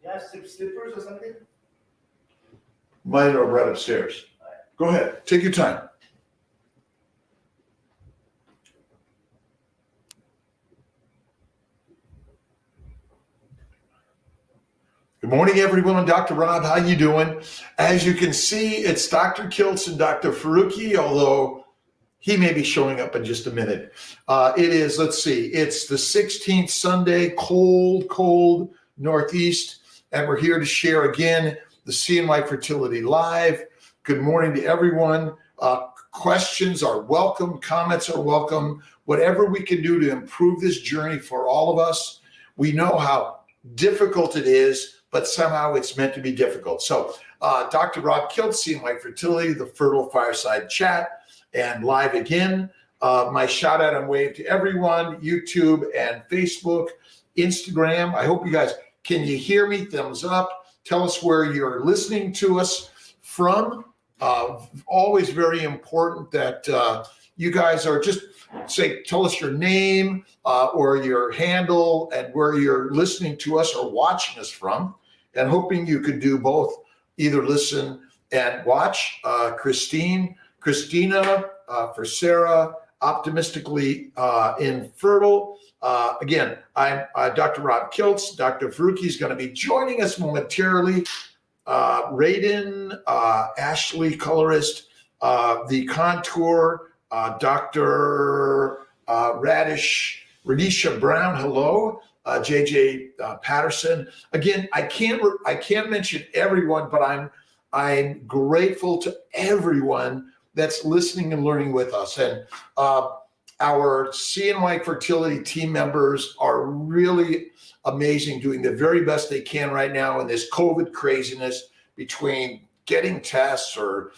Yeah, slippers or something? Mine are right upstairs. Go ahead, take your time. Good morning, everyone. I'm Dr. Rob. How you doing? As you can see, it's Dr. Kiltz and Dr. Faruqi, although he may be showing up in just a minute. It is, let's see, it's the 16th Sunday, cold Northeast, and we're here to share again the CNY Fertility Live. Good morning to everyone. Questions are welcome, comments are welcome. Whatever we can do to improve this journey for all of us. We know how difficult it is, but somehow it's meant to be difficult. So Dr. Rob Kiltz, CNY Fertility, the Fertile Fireside Chat, and live again. My shout out and wave to everyone, YouTube and Facebook, Instagram. I hope you guys, can you hear me? Thumbs up. Tell us where you're listening to us from. Always very important that you guys are just tell us your name or your handle and where you're listening to us or watching us from, and hoping you could do both, either listen and watch. Christina, for Sarah, optimistically infertile. Again, I'm Dr. Rob Kiltz. Dr. Faruqi is going to be joining us momentarily. Raiden, Ashley, colorist, the contour, Dr. Radisha Brown, hello, JJ Patterson. Again, I can't mention everyone, but I'm grateful to everyone that's listening and learning with us. And our CNY Fertility team members are really amazing, doing the very best they can right now in this COVID craziness between getting tests or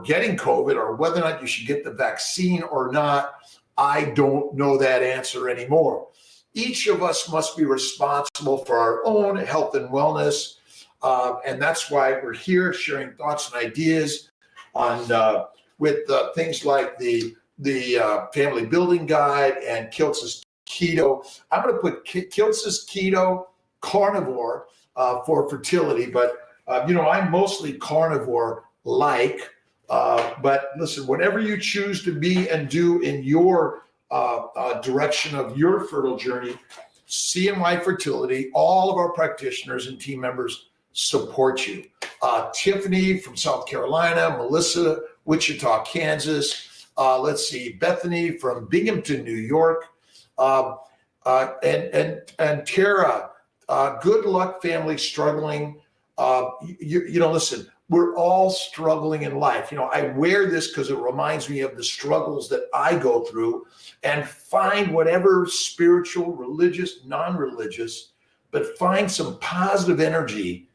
getting COVID, or whether or not you should get the vaccine or not. I don't know that answer anymore. Each of us must be responsible for our own health and wellness. And that's why we're here sharing thoughts and ideas on with things like the Family Building Guide and Kiltz's Keto. I'm going to put Kiltz's Keto Carnivore for fertility, but I'm mostly carnivore-like. But listen, whatever you choose to be and do in your direction of your fertile journey, CNY Fertility, all of our practitioners and team members support you. Tiffany from South Carolina, Melissa, Wichita, Kansas. Let's see, Bethany from Binghamton, New York. And Tara, good luck, family struggling. Listen, we're all struggling in life. I wear this because it reminds me of the struggles that I go through, and find whatever spiritual, religious, non-religious, but find some positive energy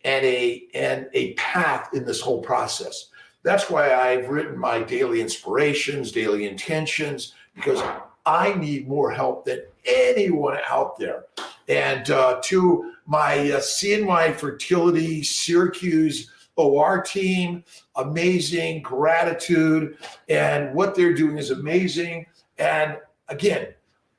and a path in this whole process. That's why I've written my daily inspirations, daily intentions, because I need more help than anyone out there. And to my CNY Fertility Syracuse OR team, amazing, gratitude, and what they're doing is amazing. And again,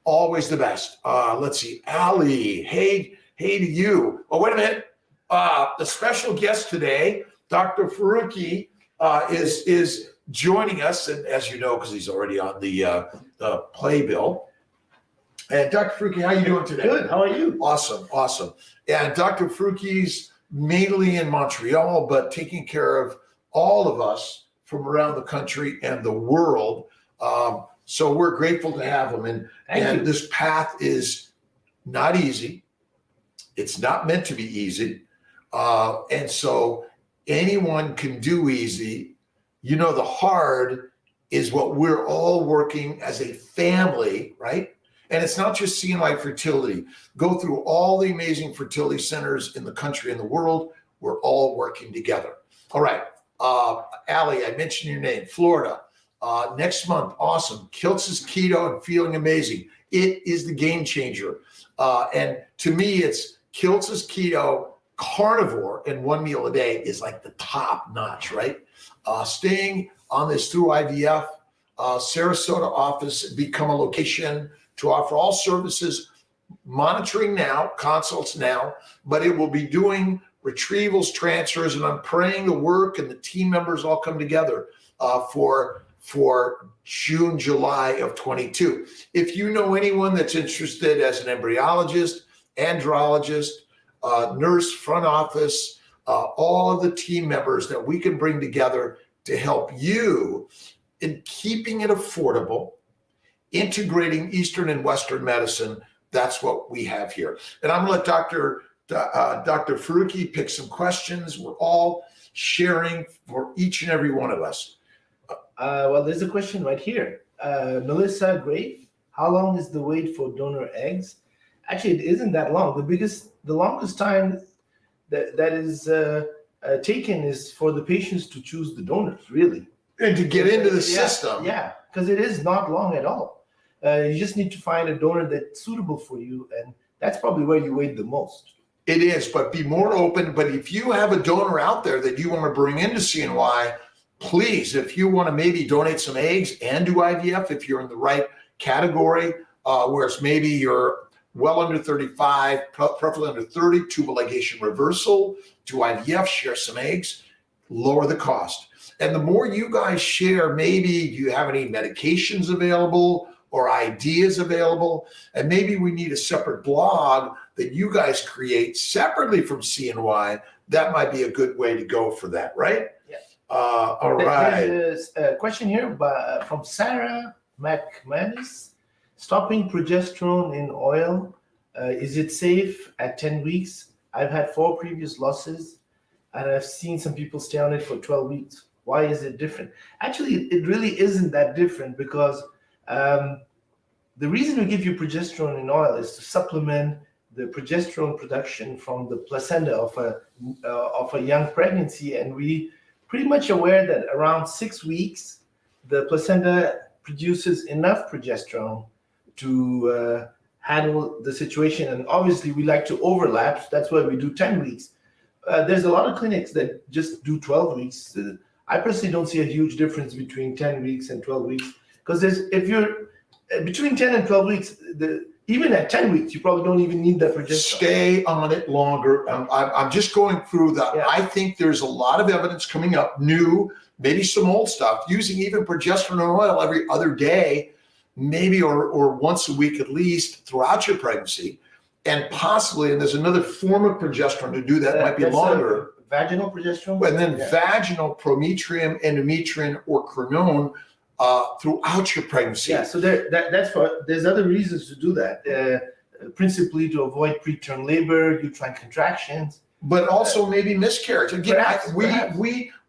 always the best. Let's see, Allie, hey to you. Oh, wait a minute. The special guest today, Dr. Faruqi, is joining us, and as you know, because he's already on the playbill. And Dr. Faruqi, how are you doing today? Good. How are you? Awesome. And Dr. Faruqi's mainly in Montreal, but taking care of all of us from around the country and the world. So we're grateful to have him. And this path is not easy. It's not meant to be easy. And so anyone can do easy. The hard is what we're all working as a family, right? And it's not just CNY Fertility. Go through all the amazing fertility centers in the country and the world. We're all working together. All right. Allie, I mentioned your name, Florida. Next month, awesome. Kiltz's Keto and Feeling Amazing. It is the game changer. And to me, it's Kiltz's Keto Carnivore, and one meal a day is like the top notch, right? Staying on this through IVF, Sarasota office become a location to offer all services monitoring now, consults now, but it will be doing retrievals, transfers, and I'm praying the work and the team members all come together for June, July of 22. If you know anyone that's interested as an embryologist, andrologist, nurse, front office, all of the team members that we can bring together to help you in keeping it affordable, integrating Eastern and Western medicine, that's what we have here. And I'm going to let Dr. Fertility pick some questions. We're all sharing for each and every one of us. Well, there's a question right here. Melissa Grave, how long is the wait for donor eggs? Actually, it isn't that long. The longest time that is taken is for the patients to choose the donors, really. And to get into the system. Yeah, because it is not long at all. You just need to find a donor that's suitable for you, and that's probably where you wait the most. It is, but be more open. But if you have a donor out there that you want to bring into CNY, please, if you want to maybe donate some eggs and do IVF, if you're in the right category, where it's maybe you're well under 35, preferably under 30, tubal ligation reversal, do IVF, share some eggs, lower the cost. And the more you guys share, maybe do you have any medications available or ideas available? And maybe we need a separate blog that you guys create separately from CNY. That might be a good way to go for that, right? Yeah. All right. There's a question here from Sarah McManus. Stopping progesterone in oil, is it safe at 10 weeks? I've had 4 previous losses, and I've seen some people stay on it for 12 weeks. Why is it different? Actually, it really isn't that different, because the reason we give you progesterone in oil is to supplement the progesterone production from the placenta of a young pregnancy, and we pretty much aware that around 6 weeks, the placenta produces enough progesterone to handle the situation. And obviously we like to overlap, so that's why we do 10 weeks. There's a lot of clinics that just do 12 weeks. I personally don't see a huge difference between 10 weeks and 12 weeks, because if you're between 10 and 12 weeks, even at 10 weeks, you probably don't even need that progesterone. Stay on it longer. I'm just going through that. Yeah. I think there's a lot of evidence coming up, new, maybe some old stuff, using even progesterone oil every other day, maybe or once a week at least throughout your pregnancy, and possibly, and there's another form of progesterone to do that, might be longer. Vaginal progesterone? And then vaginal, prometrium, endometrium, or quinone throughout your pregnancy. Yeah, so there's other reasons to do that, principally to avoid preterm labor, uterine contractions. But also maybe miscarriage. Again,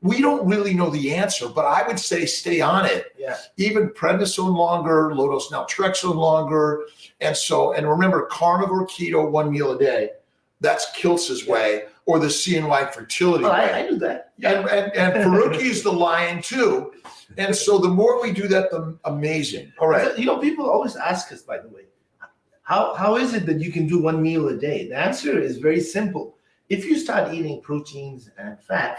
we don't really know the answer, but I would say stay on it. Yeah. Even prednisone longer, low-dose naltrexone longer. And remember, carnivore, keto, 1 meal a day. That's Kiltz's way, or the CNY Fertility way. I do that. Yeah. And Faruqi's the lion too. And so the more we do that, the amazing. All right. You know, people always ask us, by the way, how is it that you can do 1 meal a day? The answer is very simple. If you start eating proteins and fat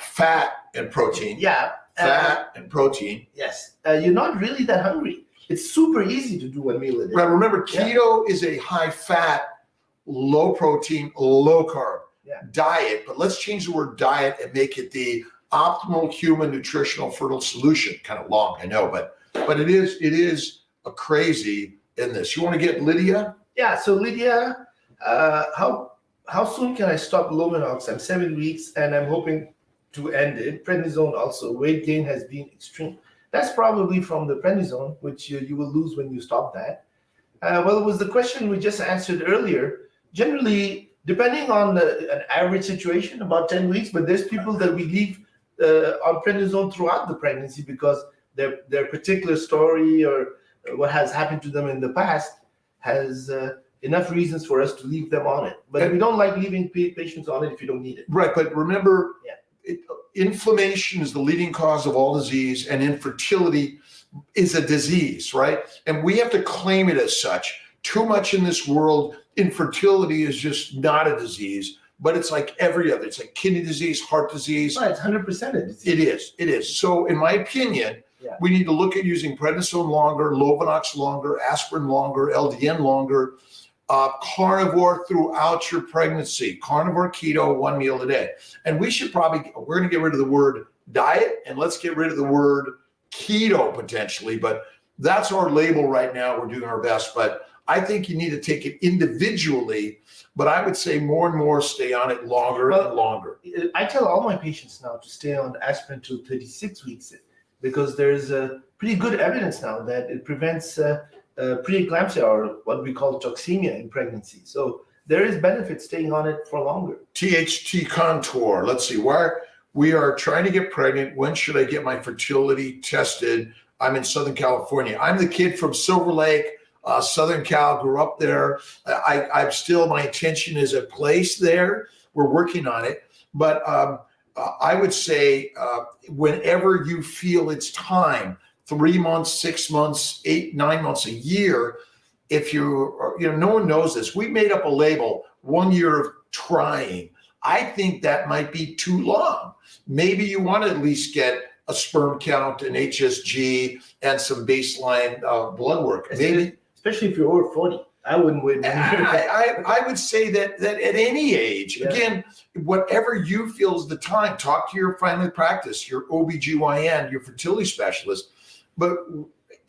and protein. Yeah. Fat and protein. Yes. You're not really that hungry. It's super easy to do 1 meal a day. Right. Remember, keto is a high fat, low protein, low carb diet. But let's change the word diet and make it the optimal human nutritional fertile solution. Kind of long, I know, but it is a crazy in this. You want to get Lydia? Yeah. So Lydia, how soon can I stop Lovenox? I'm 7 weeks and I'm hoping to end it. Prednisone also, weight gain has been extreme. That's probably from the prednisone, which you will lose when you stop that. Well, it was the question we just answered earlier. Generally, depending on an average situation, about 10 weeks, but there's people that we leave on prednisone throughout the pregnancy because their particular story or what has happened to them in the past has enough reasons for us to leave them on it. But we don't like leaving patients on it if you don't need it. Right, but remember, inflammation is the leading cause of all disease, and infertility is a disease, right? And we have to claim it as such. Too much in this world, infertility is just not a disease, but it's like every other. It's like kidney disease, heart disease. Right, it's 100% a disease. It is. So in my opinion, we need to look at using prednisone longer, Lovenox longer, aspirin longer, LDN longer, carnivore throughout your pregnancy, carnivore, keto, one meal a day. And we're going to get rid of the word diet and let's get rid of the word keto potentially, but that's our label right now. We're doing our best, but I think you need to take it individually, but I would say more and more stay on it longer and longer. I tell all my patients now to stay on aspirin till 36 weeks because there's pretty good evidence now that it prevents preeclampsia, or what we call toxemia, in pregnancy. So there is benefit staying on it for longer. THT Contour. Let's see. We are trying to get pregnant. When should I get my fertility tested? I'm in Southern California. I'm the kid from Silver Lake, Southern Cal, grew up there. I'm still, my intention is a place there. We're working on it. But I would say whenever you feel it's time, 3 months, 6 months, 8, 9 months, a year, if no one knows this. We made up a label, 1 year of trying. I think that might be too long. Maybe you want to at least get a sperm count, an HSG, and some baseline blood work. Maybe, especially if you're over 40. I wouldn't wait. I would say that at any age, again, whatever you feel is the time, talk to your family practice, your OBGYN, your fertility specialist. But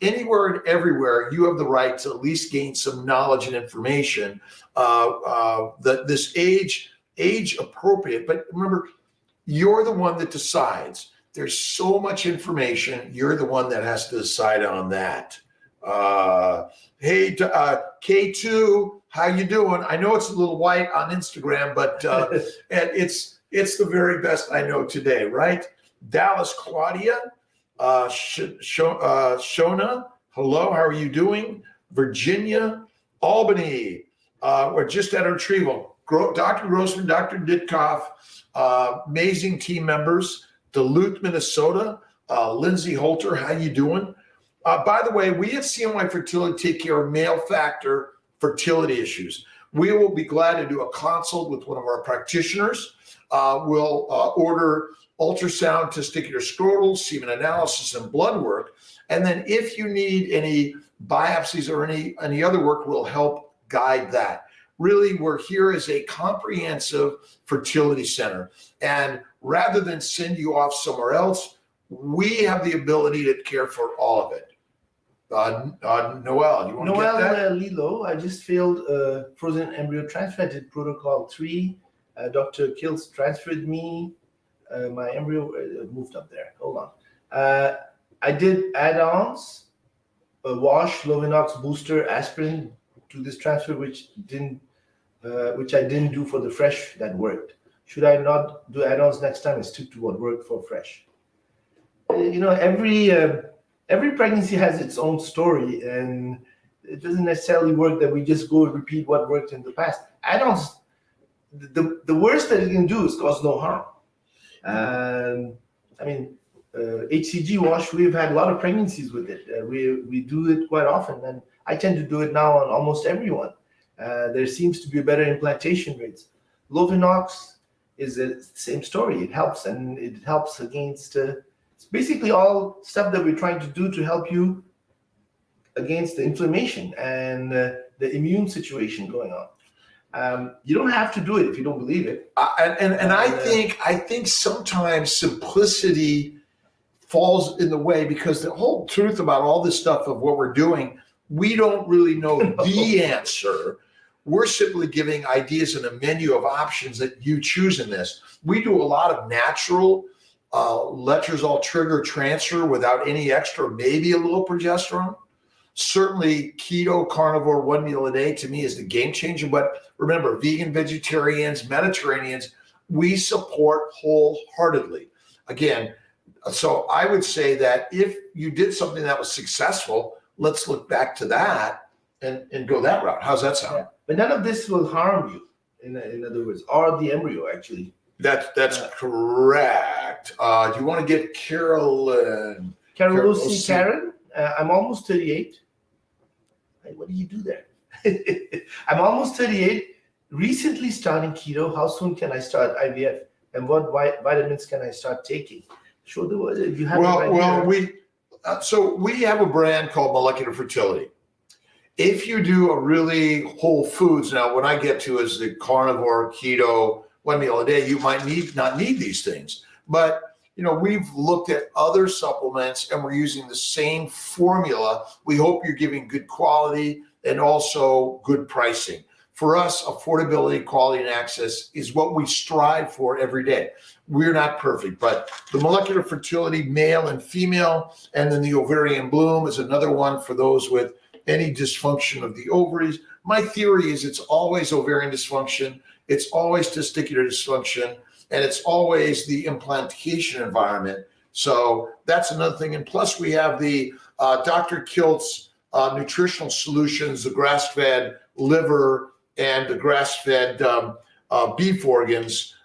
anywhere and everywhere, you have the right to at least gain some knowledge and information that this age appropriate. But remember, you're the one that decides. There's so much information. You're the one that has to decide on that. Hey, K2, how you doing? I know it's a little white on Instagram, but and it's the very best I know today, right? Dallas, Claudia, Shona, hello, how are you doing? Virginia, Albany, we're just at our retrieval. Dr. Grossman, Dr. Ditkoff, amazing team members. Duluth, Minnesota, Lindsay Holter, how you doing? By the way, we at CNY Fertility take care of male factor fertility issues. We will be glad to do a consult with one of our practitioners. We'll order ultrasound, testicular scrotal, semen analysis, and blood work. And then if you need any biopsies or any other work, we'll help guide that. Really, we're here as a comprehensive fertility center. And rather than send you off somewhere else, we have the ability to care for all of it. Noel, you want to get that? Lilo, I just failed frozen embryo transfer. I did protocol 3. Dr. Kills transferred me. My embryo moved up there. Hold on. I did add-ons, wash, Lovinox booster, aspirin to this transfer, which I didn't do for the fresh that worked. Should I not do add-ons next time and stick to what worked for fresh? Every pregnancy has its own story, and it doesn't necessarily work that we just go and repeat what worked in the past. Add-ons, the worst that it can do is cause no harm. HCG wash, we've had a lot of pregnancies with it. We do it quite often, and I tend to do it now on almost everyone. There seems to be better implantation rates. Lovinox is the same story. It helps, and it helps against, it's basically all stuff that we're trying to do to help you against the inflammation and the immune situation going on. You don't have to do it if you don't believe it. I think sometimes simplicity falls in the way, because the whole truth about all this stuff of what we're doing, we don't really know the answer. We're simply giving ideas and a menu of options that you choose in this. We do a lot of natural letrozole trigger transfer without any extra, maybe a little progesterone. Certainly keto, carnivore, one meal a day to me is the game changer. But remember, vegan, vegetarians, Mediterraneans, we support wholeheartedly. Again, so I would say that if you did something that was successful, let's look back to that and go that route. How's that sound? Yeah. But none of this will harm you, in other words, or the embryo, actually. That's correct. Do you want to get Carolyn? Karen, I'm almost 38. What do you do there? I'm almost 38, recently starting keto. How soon can I start IVF? And what vitamins can I start taking? Show the word. You have we have a brand called Molecular Fertility. If you do a really whole foods, now what I get to is the carnivore, keto, one meal a day, you might not need these things. But we've looked at other supplements and we're using the same formula. We hope you're giving good quality and also good pricing. For us, affordability, quality, and access is what we strive for every day. We're not perfect, but the molecular fertility, male and female, and then the ovarian bloom is another one for those with any dysfunction of the ovaries. My theory is it's always ovarian dysfunction, it's always testicular dysfunction, and it's always the implantation environment. So that's another thing. And plus we have the Dr. Kilt's nutritional solutions, the grass-fed liver and the grass-fed beef organs,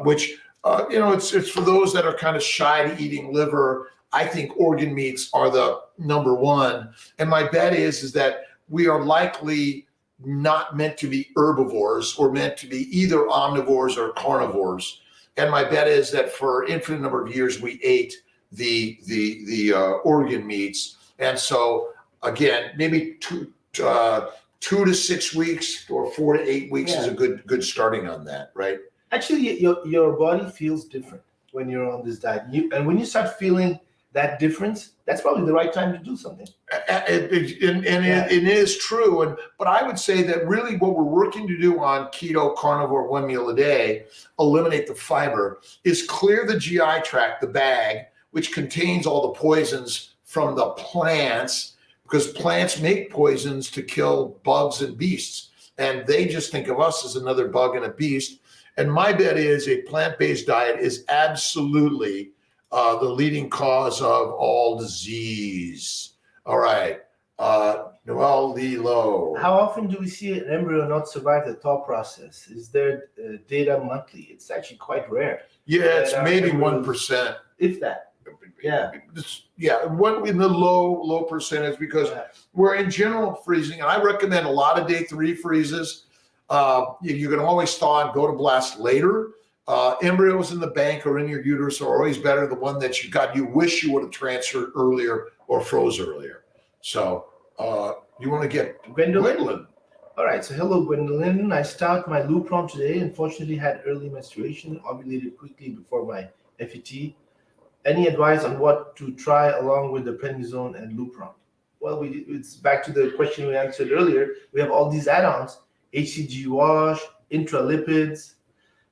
which, it's for those that are kind of shy to eating liver. I think organ meats are the number one. And my bet is that we are likely not meant to be herbivores or meant to be either omnivores or carnivores. And my bet is that for an infinite number of years, we ate the organ meats. And so again, maybe 2 to 6 weeks or 4 to 8 weeks is a good starting on that, right? Actually, your body feels different when you're on this diet. And when you start feeling that difference, that's probably the right time to do something. It is true. But I would say that really what we're working to do on keto, carnivore, one meal a day, eliminate the fiber, is clear the GI tract, the bag, which contains all the poisons from the plants, because plants make poisons to kill bugs and beasts. And they just think of us as another bug and a beast. And my bet is a plant-based diet is absolutely the leading cause of all disease. All right. Noel Lilo. How often do we see an embryo not survive the thaw process? Is there data monthly? It's actually quite rare. Yeah, it's maybe 1%. If that. Yeah, what in the low percentage, because we're in general freezing. And I recommend a lot of day 3 freezes. You can always thaw and go to blast later. Embryos in the bank or in your uterus are always better. The one that you wish you would have transferred earlier or froze earlier. So you want to get Gwendolyn. All right. So hello, Gwendolyn. I started my Lupron today. Unfortunately, had early menstruation, ovulated quickly before my FET. Any advice on what to try along with the prednisone and Lupron? Well, it's back to the question we answered earlier. We have all these add-ons: HCG wash, intralipids.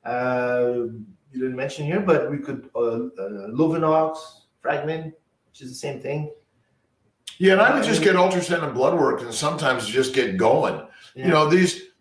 You didn't mention here, but we could Lovenox fragment, which is the same thing. Yeah, and I would just get ultrasound and blood work, and sometimes just get going. Yeah.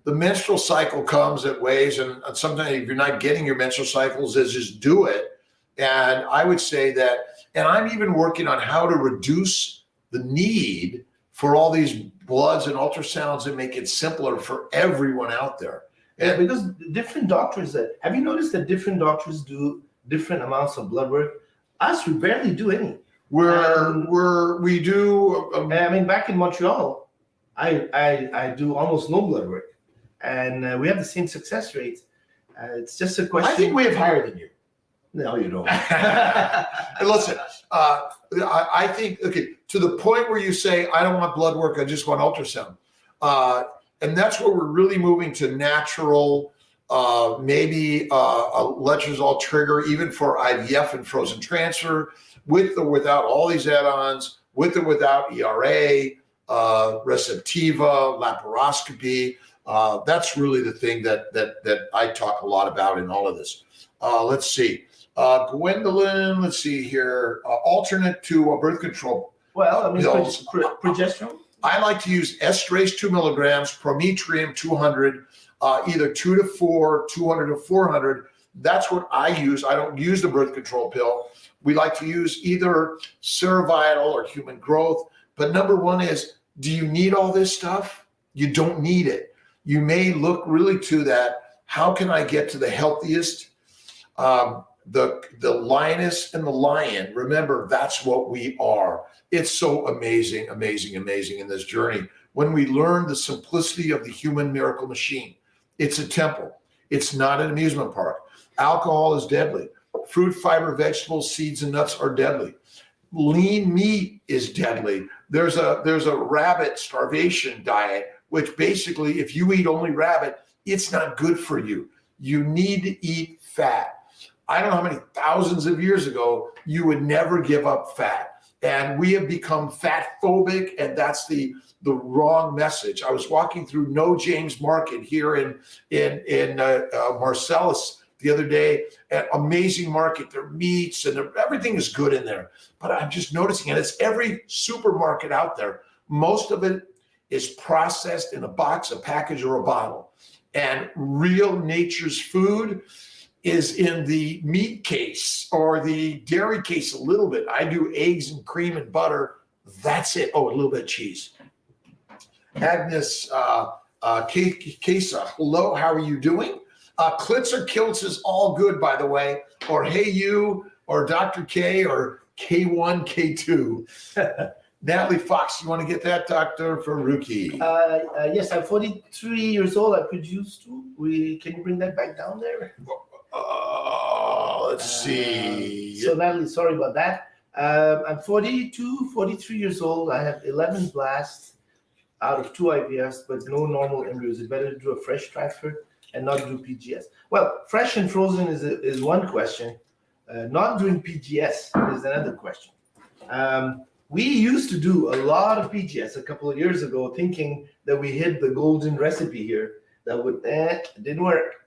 The menstrual cycle comes at ways, and sometimes if you're not getting your menstrual cycles, just do it. And I would say that, and I'm even working on how to reduce the need for all these bloods and ultrasounds and make it simpler for everyone out there. Yeah, because different doctors, have you noticed that different doctors do different amounts of blood work? Us, we barely do any. We do. I mean, back in Montreal, I do almost no blood work, and we have the same success rates. It's just a question. I think we have higher than you. No, you don't. Listen, I think, to the point where you say, I don't want blood work, I just want ultrasound. And that's where we're really moving to natural, maybe a letrozole trigger, even for IVF and frozen transfer, with or without all these add-ons, with or without ERA, receptiva, laparoscopy. That's really the thing that I talk a lot about in all of this. Let's see. Gwendolyn, let's see here. Alternate to birth control. Well, I mean, progesterone. I like to use estrase 2 milligrams, prometrium 200, either 2 to 4, 200 to 400. That's what I use. I don't use the birth control pill. We like to use either Cerevital or human growth. But number one is, do you need all this stuff? You don't need it. You may look really to that. How can I get to the healthiest? The lioness and the lion, remember, that's what we are. It's so amazing, amazing, amazing in this journey. When we learn the simplicity of the human miracle machine, it's a temple. It's not an amusement park. Alcohol is deadly. Fruit, fiber, vegetables, seeds, and nuts are deadly. Lean meat is deadly. There's a rabbit starvation diet, which basically, if you eat only rabbit, it's not good for you. You need to eat fat. I don't know how many thousands of years ago you would never give up fat. And we have become fat phobic, and that's the wrong message. I was walking through No James Market here in Marcellus the other day. Amazing market. Their meats and everything is good in there. But I'm just noticing, and it's every supermarket out there. Most of it is processed in a box, a package, or a bottle. And real nature's food is in the meat case or the dairy case a little bit. I do eggs and cream and butter. That's it. Oh, a little bit of cheese. Agnes Kesa, hello, how are you doing? Klitz or Kilts is all good, by the way, or Hey You, or Dr. K, or K1, K2. Natalie Fox, you want to get that, Dr. Faruqi? Yes, I'm 43 years old. I produce too. Can you bring that back down there? Let's see. So Natalie, sorry about that. I'm 43 years old. I have 11 blasts out of 2 IVFs, but no normal embryos. It's better to do a fresh transfer and not do PGS. Well, fresh and frozen is one question. Not doing PGS is another question. We used to do a lot of PGS a couple of years ago, thinking that we hit the golden recipe here. That would, it didn't work.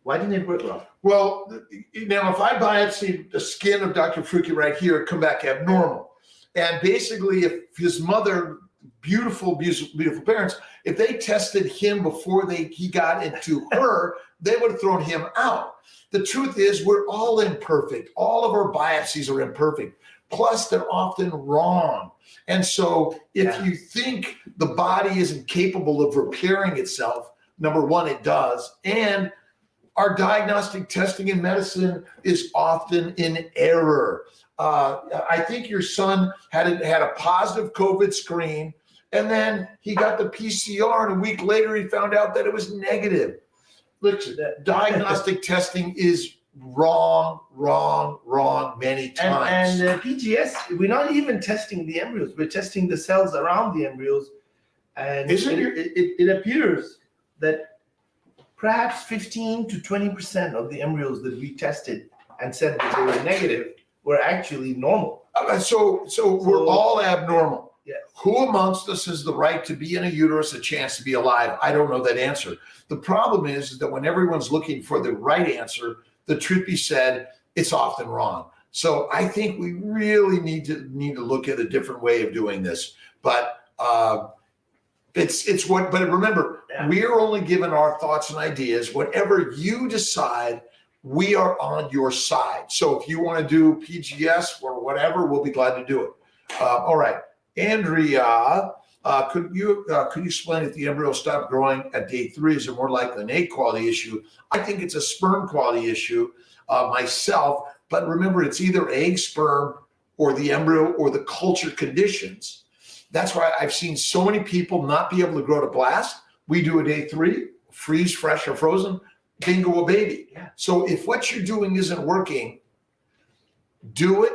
Why didn't it work well? Well, now if I biopsy the skin of Dr. Faruqi right here, it come back abnormal. And basically, if his mother, beautiful parents, if they tested him before he got into her, they would have thrown him out. The truth is, we're all imperfect. All of our biopsies are imperfect. Plus, they're often wrong. And so if you think the body isn't capable of repairing itself, number one, it does. And our diagnostic testing in medicine is often in error. I think your son had a positive COVID screen, and then he got the PCR, and a week later he found out that it was negative. Look, diagnostic testing is wrong many times. And PGS, we're not even testing the embryos. We're testing the cells around the embryos. And it appears that perhaps 15 to 20% of the embryos that we tested and said that they were negative were actually normal. So we're all abnormal. Yes. Who amongst us has the right to be in a uterus, a chance to be alive? I don't know that answer. The problem is that when everyone's looking for the right answer, the truth be said, it's often wrong. So I think we really need to look at a different way of doing this. But but remember, we are only given our thoughts and ideas. Whatever you decide, we are on your side. So if you want to do PGS or whatever, we'll be glad to do it. All right, Andrea, could you explain if the embryo stopped growing at day 3? Is it more likely an egg quality issue? I think it's a sperm quality issue myself. But remember, it's either egg, sperm, or the embryo, or the culture conditions. That's why I've seen so many people not be able to grow to blast. We do a day 3, freeze, fresh, or frozen, bingo, a baby. Yeah. So if what you're doing isn't working, do it.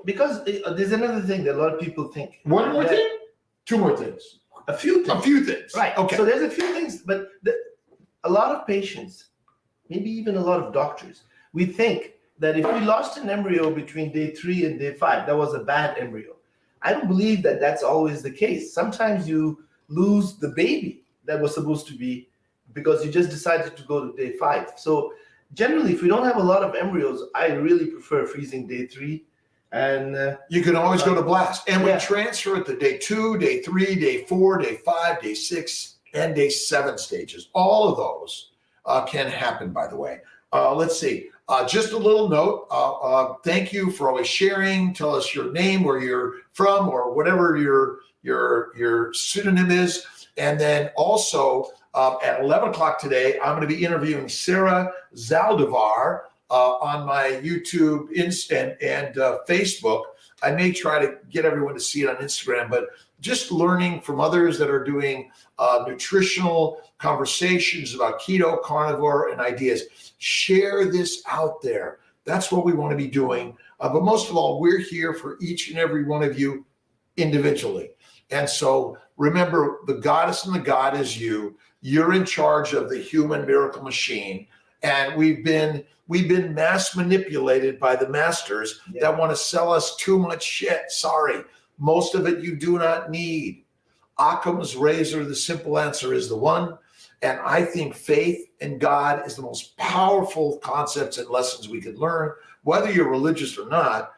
Because there's another thing that a lot of people think. One more thing? 2 more things. A few things. Right. Okay. So there's a few things, but a lot of patients, maybe even a lot of doctors, we think that if we lost an embryo between day 3 and day 5, that was a bad embryo. I don't believe that that's always the case. Sometimes you lose the baby that was supposed to be because you just decided to go to day 5. So generally, if we don't have a lot of embryos, I really prefer freezing day 3. And you can always go to blast. And we transfer it to day 2, day 3, day 4, day 5, day 6, and day 7 stages. All of those can happen, by the way. Let's see. Just a little note. Thank you for always sharing. Tell us your name, where you're from, or whatever your pseudonym is. And then also at 11 o'clock today, I'm going to be interviewing Sarah Zaldivar on my YouTube and Facebook. I may try to get everyone to see it on Instagram, but just learning from others that are doing nutritional conversations about keto, carnivore, and ideas. Share this out there. That's what we want to be doing. But most of all, we're here for each and every one of you individually. And so remember, the goddess and the god is you. You're in charge of the human miracle machine. And we've been mass manipulated by the masters that want to sell us too much shit. Sorry, most of it you do not need. Occam's razor, the simple answer is the one. And I think faith in God is the most powerful concepts and lessons we could learn, whether you're religious or not.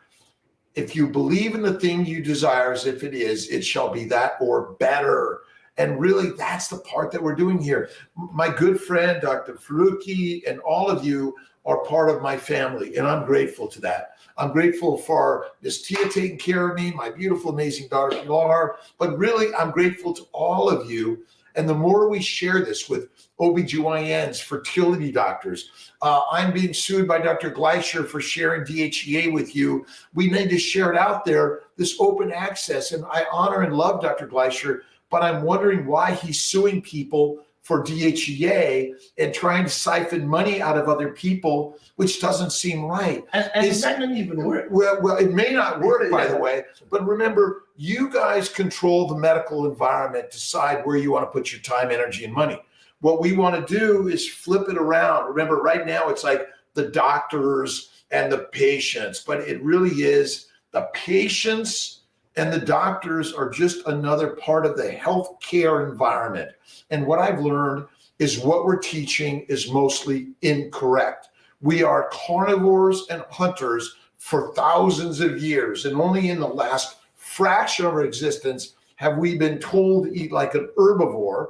If you believe in the thing you desire, as if it is, it shall be that or better. And really, that's the part that we're doing here. My good friend, Dr. Faruqi, and all of you are part of my family, and I'm grateful to that. I'm grateful for Miss Tia taking care of me, my beautiful, amazing daughter, Pilar, but really, I'm grateful to all of you. And the more we share this with OBGYNs, fertility doctors, I'm being sued by Dr. Gleicher for sharing DHEA with you. We need to share it out there, this open access. And I honor and love Dr. Gleicher, but I'm wondering why he's suing people for DHEA and trying to siphon money out of other people, which doesn't seem right. And it might not even work. Well, it may not work, by the way, but remember, you guys control the medical environment, decide where you want to put your time, energy, and money. What we want to do is flip it around. Remember, right now, it's like the doctors and the patients, but it really is the patients and the doctors are just another part of the healthcare environment. And what I've learned is what we're teaching is mostly incorrect. We are carnivores and hunters for thousands of years, and only in the last fraction of our existence have we been told to eat like an herbivore.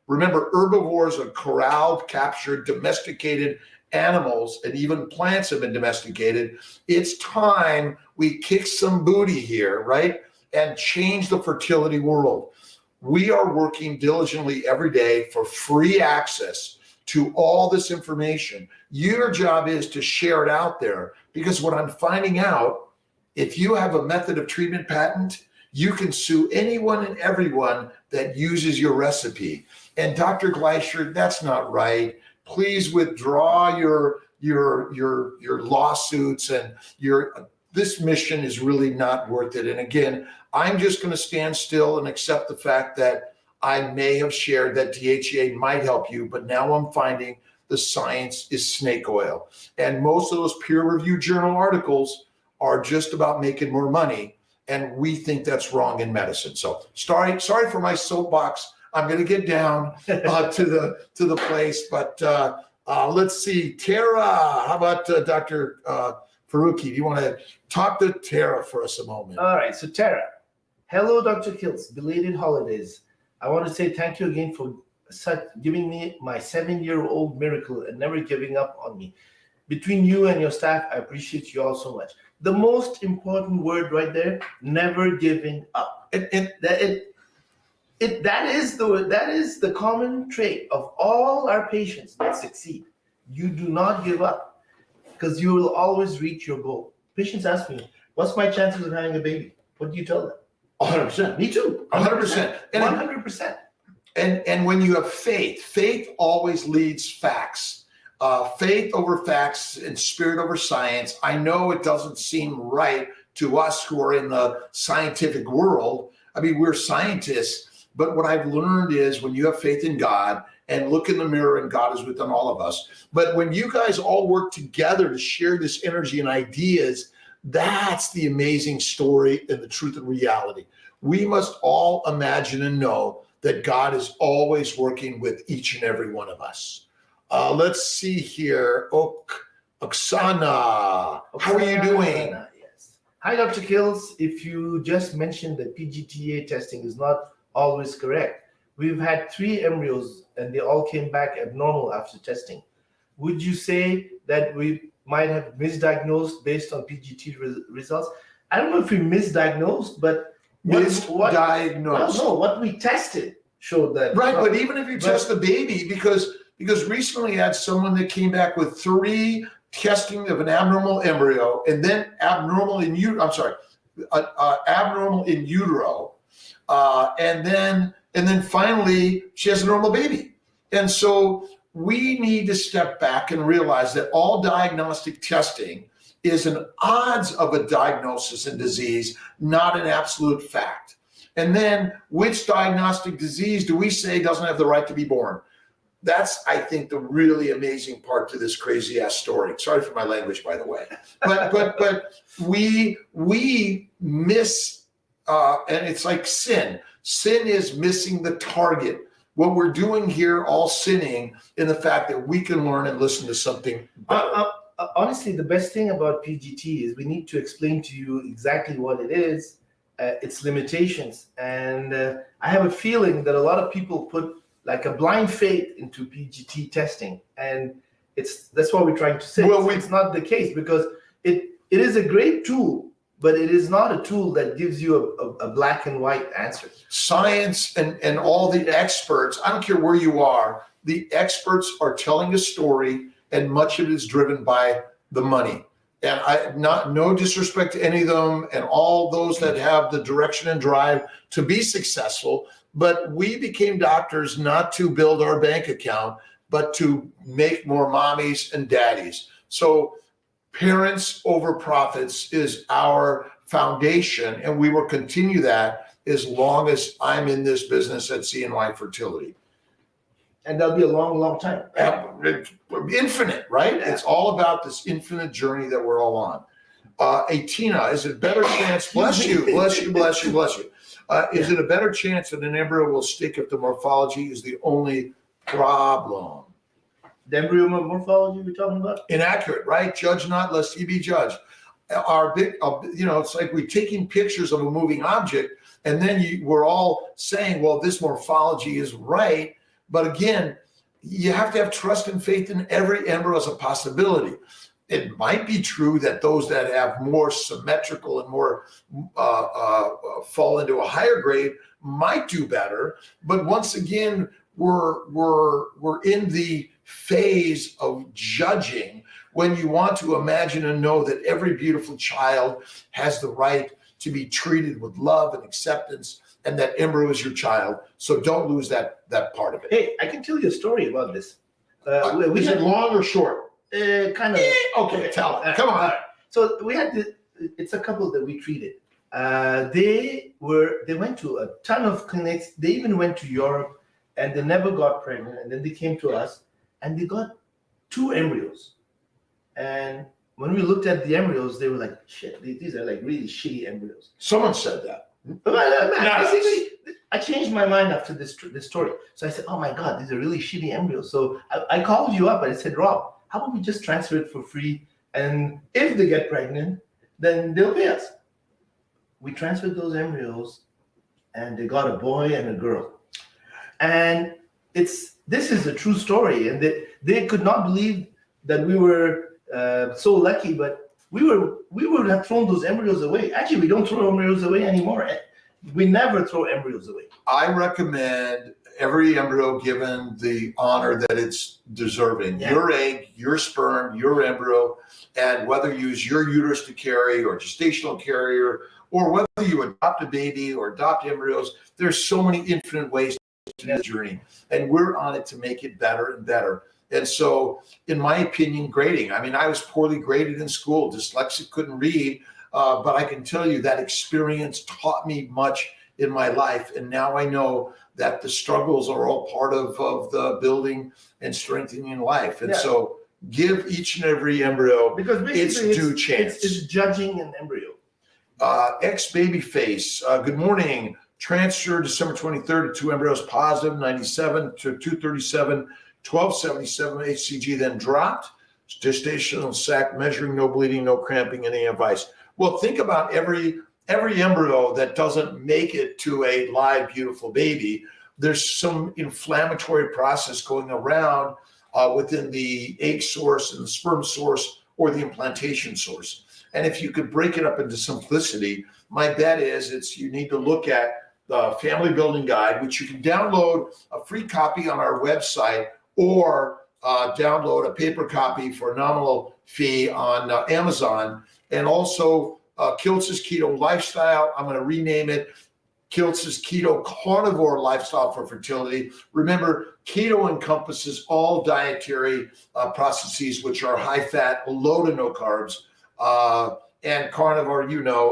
Remember, herbivores are corralled, captured, domesticated animals, and even plants have been domesticated. It's time we kick some booty here, right? And change the fertility world. We are working diligently every day for free access to all this information. Your job is to share it out there, because what I'm finding out, if you have a method of treatment patent, you can sue anyone and everyone that uses your recipe. And Dr. Gleicher, that's not right. Please withdraw your lawsuits, and this mission is really not worth it. And again, I'm just going to stand still and accept the fact that I may have shared that DHEA might help you, but now I'm finding the science is snake oil. And most of those peer-reviewed journal articles are just about making more money, and we think that's wrong in medicine. So sorry for my soapbox. I'm going to get down to the place, but let's see. Tara, how about Dr. Faruqi? Do you want to talk to Tara for us a moment? All right, so Tara. Hello, Dr. Kiltz. Belated holidays. I want to say thank you again for giving me my 7-year-old miracle and never giving up on me. Between you and your staff, I appreciate you all so much. The most important word right there, never giving up. That is the common trait of all our patients that succeed. You do not give up, because you will always reach your goal. Patients ask me, what's my chances of having a baby? What do you tell them? 100%. Me too. 100%. 100%. And when you have faith always leads facts. Faith over facts and spirit over science. I know it doesn't seem right to us who are in the scientific world. I mean, we're scientists, but what I've learned is when you have faith in God and look in the mirror, and God is within all of us. But when you guys all work together to share this energy and ideas, that's the amazing story and the truth and reality. We must all imagine and know that God is always working with each and every one of us. Let's see here. Oksana, how are you doing? Yes. Hi, Dr. Kills. If you just mentioned that PGTA testing is not always correct, we've had 3 embryos and they all came back abnormal after testing. Would you say that we might have misdiagnosed based on PGT results? I don't know if we misdiagnosed, but what we tested showed that. Right, but even if you test the baby, because recently I had someone that came back with 3 testing of an abnormal embryo, and then abnormal in utero, and then finally she has a normal baby. And so we need to step back and realize that all diagnostic testing is an odds of a diagnosis and disease, not an absolute fact. And then which diagnostic disease do we say doesn't have the right to be born? That's, I think, the really amazing part to this crazy ass story. Sorry for my language, by the way. But we miss, and it's like sin. Sin is missing the target. What we're doing here, all sinning in the fact that we can learn and listen to something better. Honestly, the best thing about PGT is we need to explain to you exactly what it is, its limitations. And I have a feeling that a lot of people put like a blind faith into PGT testing. And that's what we're trying to say. Well, it's not the case, because it is a great tool, but it is not a tool that gives you a black and white answer. Science and all the experts, I don't care where you are, the experts are telling a story, and much of it is driven by the money. And no disrespect to any of them and all those that have the direction and drive to be successful, but we became doctors not to build our bank account, but to make more mommies and daddies. So parents over profits is our foundation, and we will continue that as long as I'm in this business at CNY Fertility. And that'll be a long, long time. Infinite, right? Yeah. It's all about this infinite journey that we're all on. Tina, is it a better chance? Bless you. Is it a better chance that an embryo will stick if the morphology is the only problem? The embryo morphology we're talking about? Inaccurate, right? Judge not, lest ye be judged. Our big, it's like we're taking pictures of a moving object, and then we're all saying, well, this morphology is right. But again, you have to have trust and faith in every embryo as a possibility. It might be true that those that have more symmetrical and more fall into a higher grade might do better. But once again, we're in the phase of judging when you want to imagine and know that every beautiful child has the right to be treated with love and acceptance, and that embryo is your child. So don't lose that part of it. Hey, I can tell you a story about this. Is it long or short? Kind of. Okay, tell it. Come on. So we had it's a couple that we treated. They went to a ton of clinics. They even went to Europe, and they never got pregnant. And then they came to us, and they got 2 embryos. And when we looked at the embryos, they were like, shit, these are like really shitty embryos. Someone said that. Basically, I changed my mind after this story. So I said, oh my God, these are really shitty embryos. So I called you up and I said, Rob, how about we just transfer it for free? And if they get pregnant, then they'll pay us. We transferred those embryos, and they got a boy and a girl. And this is a true story. And they could not believe that we were so lucky, but we would have thrown those embryos away. Actually, we don't throw embryos away anymore. We never throw embryos away. I recommend every embryo given the honor that it's deserving. Yeah. Your egg, your sperm, your embryo, and whether you use your uterus to carry or gestational carrier, or whether you adopt a baby or adopt embryos, there's so many infinite ways to do the journey. And we're on it to make it better and better. And so, in my opinion, grading. I mean, I was poorly graded in school, dyslexic, couldn't read, but I can tell you that experience taught me much in my life. And now I know that the struggles are all part of the building and strengthening life. And so, give each and every embryo its due chance. It's judging an embryo. Ex-babyface, good morning. Transfer December 23rd to 2 embryos positive, 97 to 237. 1277 HCG, then dropped. Gestational sac, measuring, no bleeding, no cramping, any advice. Well, think about every embryo that doesn't make it to a live, beautiful baby. There's some inflammatory process going around within the egg source and the sperm source or the implantation source. And if you could break it up into simplicity, my bet is you need to look at the Family Building Guide, which you can download a free copy on our website, or download a paper copy for a nominal fee on Amazon. And also Kiltz's Keto Lifestyle. I'm going to rename it Kiltz's Keto Carnivore Lifestyle for Fertility. Remember, keto encompasses all dietary processes which are high fat, low to no carbs. And carnivore,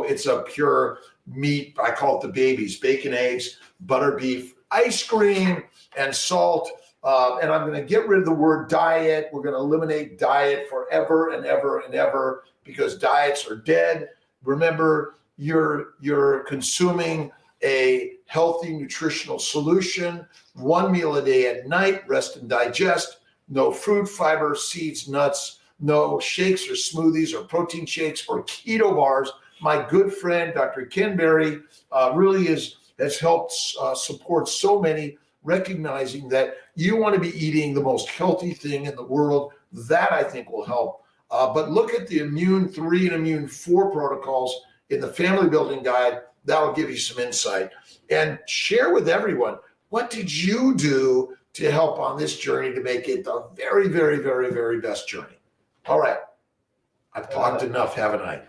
it's a pure meat. I call it the babies: bacon, eggs, butter, beef, ice cream, and salt. And I'm going to get rid of the word diet. We're going to eliminate diet forever and ever and ever, because diets are dead. Remember, you're consuming a healthy nutritional solution, 1 meal a day at night, rest and digest, no fruit, fiber, seeds, nuts, no shakes or smoothies or protein shakes or keto bars. My good friend, Dr. Ken Berry, really has helped support so many, recognizing that you want to be eating the most healthy thing in the world. That, I think, will help. But look at the Immune 3 and Immune 4 protocols in the Family Building Guide. That'll give you some insight. And share with everyone, what did you do to help on this journey to make it the very, very, very, very best journey? All right. I've talked enough, haven't I?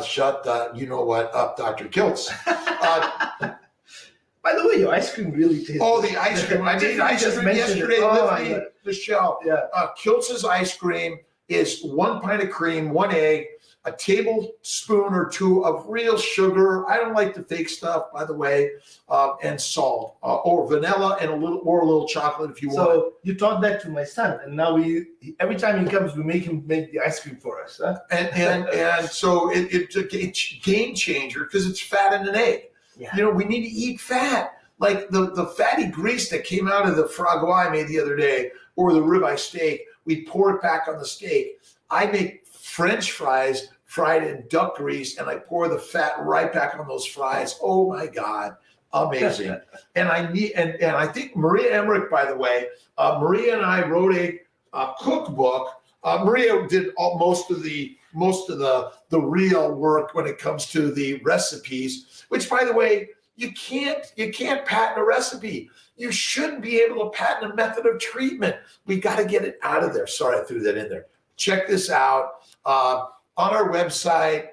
Shut the, up, Dr. Kiltz. By the way, your ice cream really tastes. Oh, the ice cream. I made ice cream yesterday with Michelle. Yeah. Kiltz's ice cream is 1 pint of cream, 1 egg, a tablespoon or 2 of real sugar. I don't like the fake stuff, by the way, and salt, or vanilla, and a little chocolate if you want. So you taught that to my son, and now every time he comes, we make him make the ice cream for us. Huh? And so it's a game changer, because it's fat in an egg. Yeah. We need to eat fat. Like the fatty grease that came out of the foie gras I made the other day, or the ribeye steak, we pour it back on the steak. I make French fries fried in duck grease, and I pour the fat right back on those fries. Oh my God, amazing! And I think Maria Emmerich, by the way, Maria and I wrote a cookbook. Maria did most of the real work when it comes to the recipes, which, by the way, you can't patent a recipe. You shouldn't be able to patent a method of treatment. We got to get it out of there. Sorry, I threw that in there. Check this out on our website,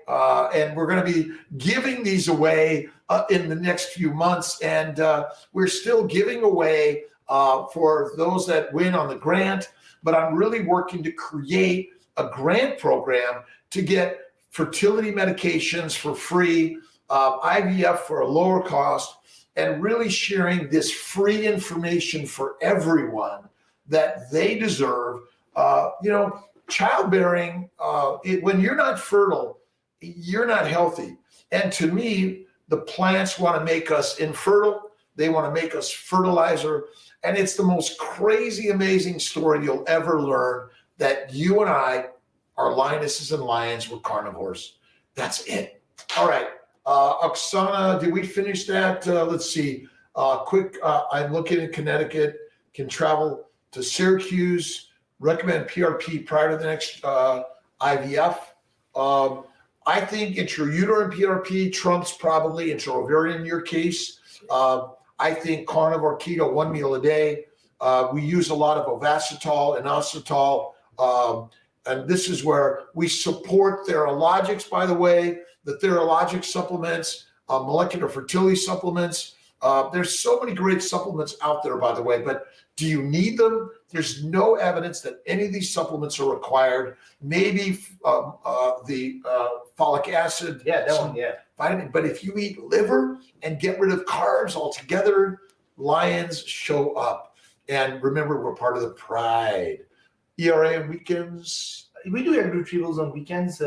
and we're going to be giving these away in the next few months, and we're still giving away for those that win on the grant. But I'm really working to create a grant program to get fertility medications for free, IVF for a lower cost, and really sharing this free information for everyone that they deserve. Childbearing, when you're not fertile, you're not healthy. And to me, the plants want to make us infertile. They want to make us fertilizer. And it's the most crazy, amazing story you'll ever learn, that you and I are lionesses and lions, we're carnivores. That's it. All right. Oksana, did we finish that? Let's see. I'm looking at Connecticut, can travel to Syracuse, recommend PRP prior to the next IVF. I think intrauterine PRP trumps probably intraovarian in your case. I think carnivore keto, 1 meal a day. We use a lot of ovasitol and inositol. And this is where we support Theralogics, by the way, the Theralogic supplements, molecular fertility supplements. There's so many great supplements out there, by the way, but do you need them? There's no evidence that any of these supplements are required. Maybe the folic acid. Yeah, that one, yeah. Vitamin. But if you eat liver and get rid of carbs altogether, lions show up. And remember, we're part of the pride. ERA on weekends. We do egg retrievals on weekends.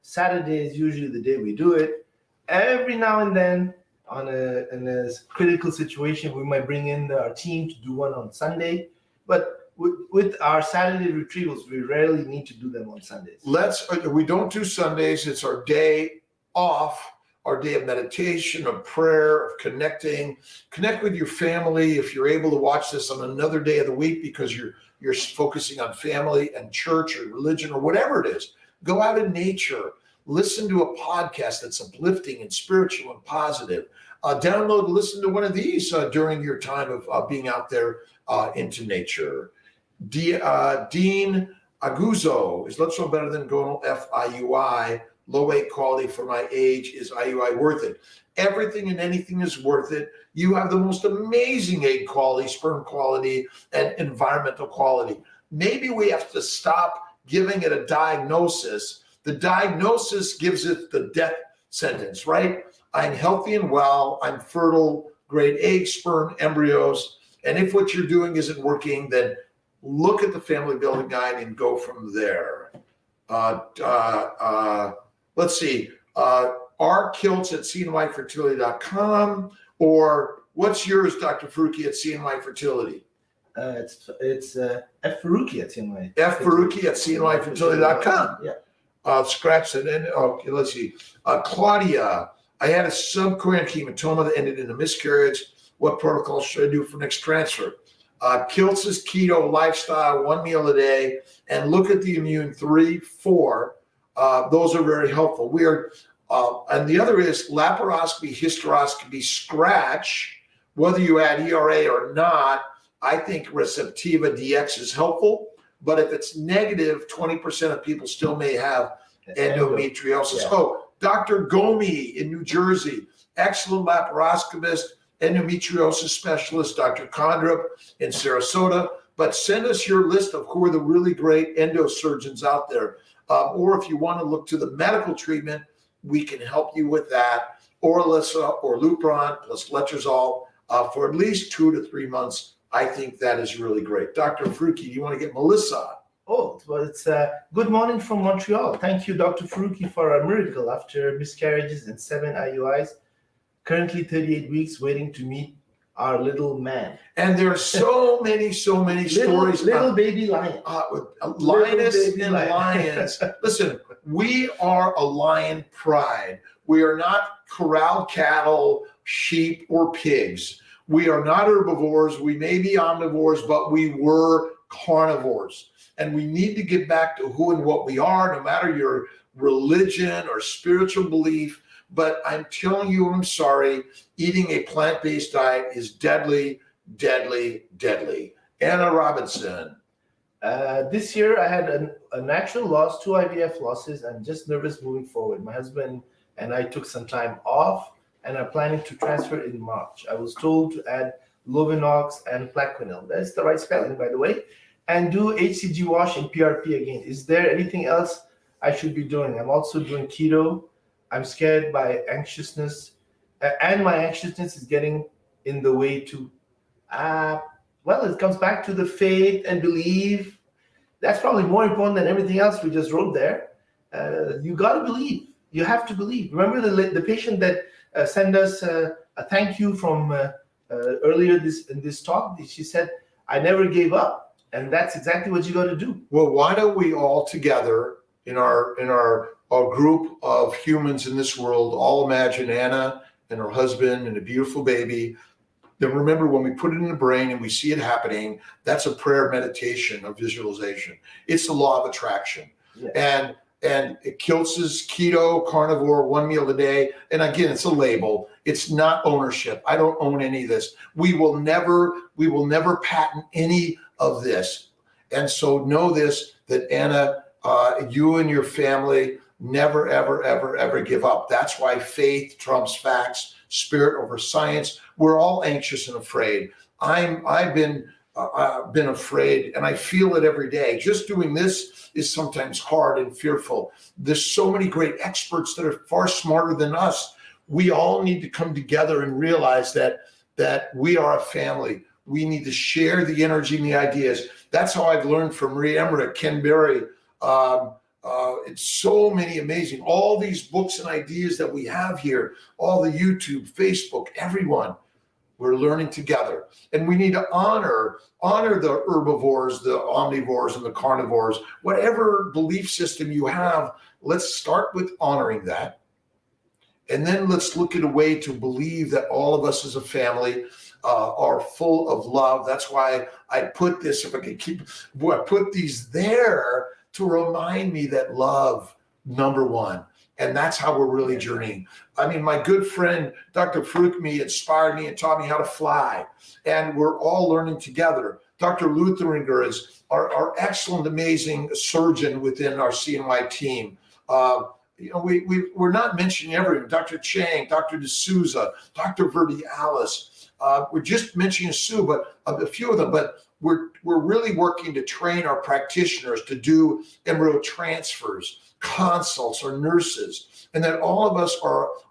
Saturday is usually the day we do it. Every now and then, in a critical situation, we might bring in our team to do one on Sunday. But with our Saturday retrievals, we rarely need to do them on Sundays. We don't do Sundays. It's our day off, our day of meditation, of prayer, of connecting. Connect with your family if you're able to watch this on another day of the week, because you're focusing on family and church or religion or whatever it is. Go out in nature. Listen to a podcast that's uplifting and spiritual and positive. Download and listen to one of these during your time of being out there into nature. Dean Aguzzo is Let's Know Better Than Gonal FIUI. Low egg quality for my age. Is IUI worth it? Everything and anything is worth it. You have the most amazing egg quality, sperm quality, and environmental quality. Maybe we have to stop giving it a diagnosis The diagnosis gives it the death sentence, right? I'm healthy and well, I'm fertile, great egg, sperm, embryos. And if what you're doing isn't working, then look at the family building guide and go from there. Let's see, rkilts@cnyfertility.com, or what's yours, Dr. Faruqi, at CNY Fertility? It's F. Faruqi at CNY. F. Faruqi at CNYfertility.com. Yeah. Scratch that in. Okay, let's see. Claudia, I had a subchorionic hematoma that ended in a miscarriage. What protocol should I do for next transfer? Kilts' keto lifestyle, 1 meal a day, and look at the immune 3, 4. Those are very helpful. We are, and the other is laparoscopy, hysteroscopy, scratch. Whether you add ERA or not, I think Receptiva DX is helpful. But if it's negative, 20% of people still may have endometriosis. Yeah. Oh, Dr. Gomi in New Jersey, excellent laparoscopist, endometriosis specialist, Dr. Condrup in Sarasota. But send us your list of who are the really great endosurgeons out there. Or if you want to look to the medical treatment, we can help you with that. Orilissa or Lupron plus letrozole for at least 2 to 3 months. I think that is really great. Dr. Faruqi, do you want to get Melissa? Oh, well, it's good morning from Montreal. Thank you, Dr. Faruqi, for a miracle after miscarriages and 7 IUIs. Currently 38 weeks waiting to meet our little man. And there are so many stories. Little baby lion. With lioness Little baby and lion. lions. Listen, we are a lion pride. We are not corralled cattle, sheep, or pigs. We are not herbivores. We may be omnivores, but we were carnivores. And we need to get back to who and what we are, no matter your religion or spiritual belief. But I'm telling you, I'm sorry, eating a plant-based diet is deadly, deadly, deadly. Anna Robinson. This year I had a natural loss, 2 IVF losses. I'm just nervous moving forward. My husband and I took some time off and are planning to transfer in March. I was told to add Lovenox and Plaquenil. That's the right spelling, by the way. And do HCG wash and PRP again. Is there anything else I should be doing? I'm also doing keto. I'm scared by anxiousness, and my anxiousness is getting in the way too. Well, it comes back to the faith and belief. That's probably more important than everything else we just wrote there. You got to believe. You have to believe. Remember the patient that sent us a thank you from earlier in this talk? She said, I never gave up. And that's exactly what you got to do. Well, why don't we all together in our group of humans in this world all imagine Anna and her husband and a beautiful baby. Then remember, when we put it in the brain and we see it happening, that's a prayer meditation of visualization. It's the law of attraction. Yeah. And it kills keto, carnivore, 1 meal a day. And again, it's a label. It's not ownership. I don't own any of this. We will never patent any of this. And so know this, that Anna, you and your family never, ever, ever, ever give up. That's why faith trumps facts, spirit over science. We're all anxious and afraid. I've been afraid, and I feel it every day. Just doing this is sometimes hard and fearful. There's so many great experts that are far smarter than us. We all need to come together and realize that we are a family. We need to share the energy and the ideas. That's how I've learned from Marie Emmerich, Ken Berry. It's so many amazing, all these books and ideas that we have here, all the YouTube, Facebook, everyone. We're learning together, and we need to honor the herbivores, the omnivores, and the carnivores. Whatever belief system you have, let's start with honoring that, and then let's look at a way to believe that all of us as a family are full of love. That's why I put this. If I can I put these there to remind me that love, number one. And that's how we're really journeying. I mean, my good friend, Dr. Faruqi, inspired me and taught me how to fly. And we're all learning together. Dr. Lutheringer is our excellent, amazing surgeon within our CNY team. We're not mentioning everyone. Dr. Chang, Dr. D'Souza, Dr. Verdi Alice, We're just mentioning Sue, but a few of them, but we're really working to train our practitioners to do embryo transfers, consults, or nurses, and that all of us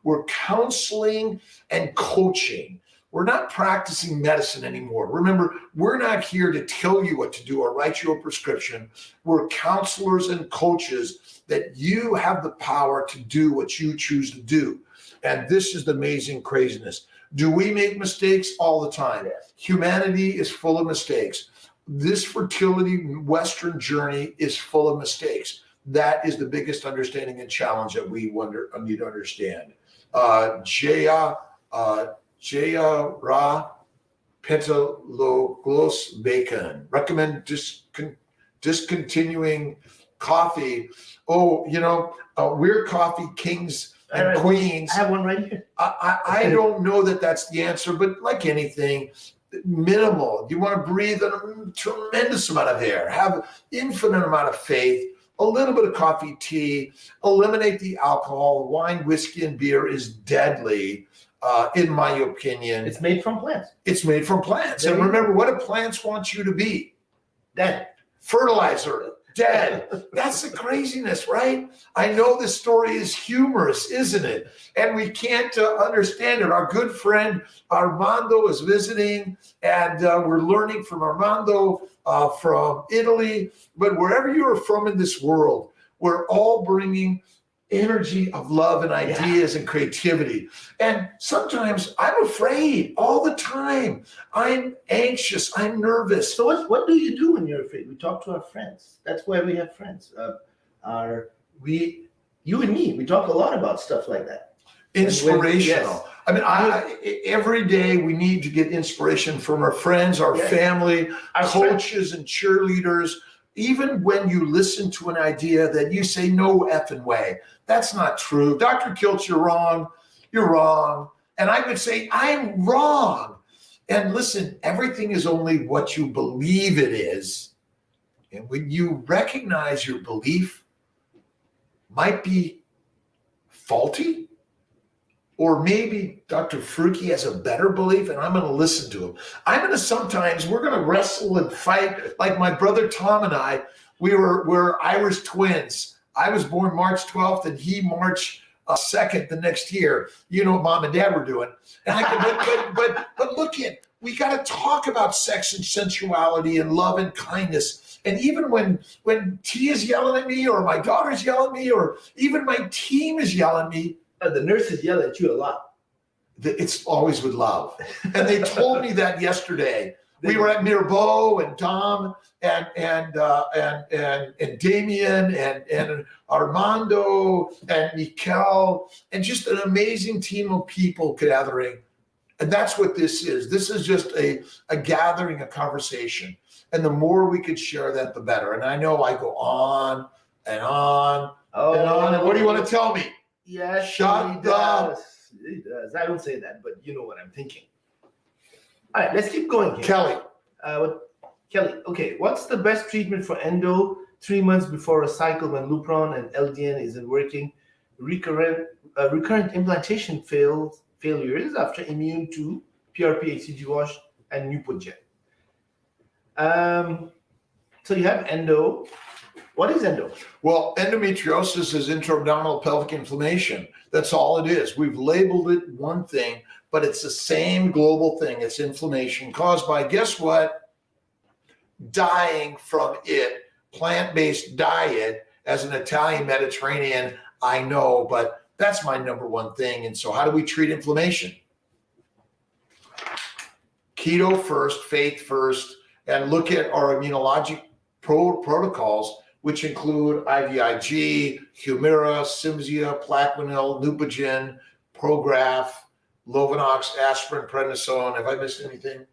we're counseling and coaching. We're not practicing medicine anymore. Remember, we're not here to tell you what to do or write you a prescription. We're counselors and coaches that you have the power to do what you choose to do. And this is the amazing craziness. Do we make mistakes? All the time? Yes. Humanity is full of mistakes. This fertility Western journey is full of mistakes. That is the biggest understanding and challenge that we need to understand. Jaya Ra Pentaloglos Bacon. Recommend discontinuing coffee. Oh, we're coffee kings and queens. I have one right here. I don't know that that's the answer, but like anything, minimal. You want to breathe a tremendous amount of air, have infinite amount of faith, a little bit of coffee, tea, eliminate the alcohol. Wine, whiskey, and beer is deadly. In my opinion. It's made from plants. It's made from plants. And remember, what do plants want you to be? Dead. Fertilizer. Dead. That's the craziness, right? I know this story is humorous, isn't it? And we can't understand it. Our good friend Armando is visiting, and we're learning from Armando from Italy. But wherever you are from in this world, we're all bringing energy of love and ideas and creativity. And sometimes I'm afraid all the time. I'm anxious. I'm nervous. So what do you do when you're afraid? We talk to our friends. That's why we have friends. You and me, we talk a lot about stuff like that. Inspirational. I mean, every day we need to get inspiration from our friends, our family, our coaches and cheerleaders. Even when you listen to an idea that you say, no effing way, that's not true. Dr. Kiltz, you're wrong. You're wrong. And I would say, I'm wrong. And listen, everything is only what you believe it is. And when you recognize your belief might be faulty, or maybe Dr. Fertility has a better belief, and I'm going to listen to him. We're going to wrestle and fight like my brother Tom and I. We're Irish twins. I was born March 12th, and he March 2nd the next year. You know what Mom and Dad were doing. And but look at, we got to talk about sex and sensuality and love and kindness. And even when T is yelling at me, or my daughter's yelling at me, or even my team is yelling at me, the nurses yell at you a lot. It's always with love. And they told me that yesterday. We were at Mirbeau, and Dom and Damien and Armando and Mikel, and just an amazing team of people gathering. And that's what this is. This is just a gathering, a conversation. And the more we could share that, the better. And I know I go on and on and on. And what do you want to tell me? Yes, Shut up. He does. I don't say that, but you know what I'm thinking. All right, let's keep going here. Kelly. Kelly, okay, what's the best treatment for endo 3 months before a cycle when Lupron and LDN isn't working? Recurrent implantation failures after immune to PRP, HCG wash, and Newport gel. So you have endo. What is endo? Well, endometriosis is intra-abdominal pelvic inflammation. That's all it is. We've labeled it one thing, but it's the same global thing. It's inflammation caused by, guess what? Dying from it. Plant-based diet. As an Italian Mediterranean, I know, but that's my number one thing. And so how do we treat inflammation? Keto first, faith first, and look at our immunologic protocols, which include IVIG, Humira, Cimzia, Plaquenil, Neupogen, Prograf, Lovenox, aspirin, prednisone. Have I missed anything?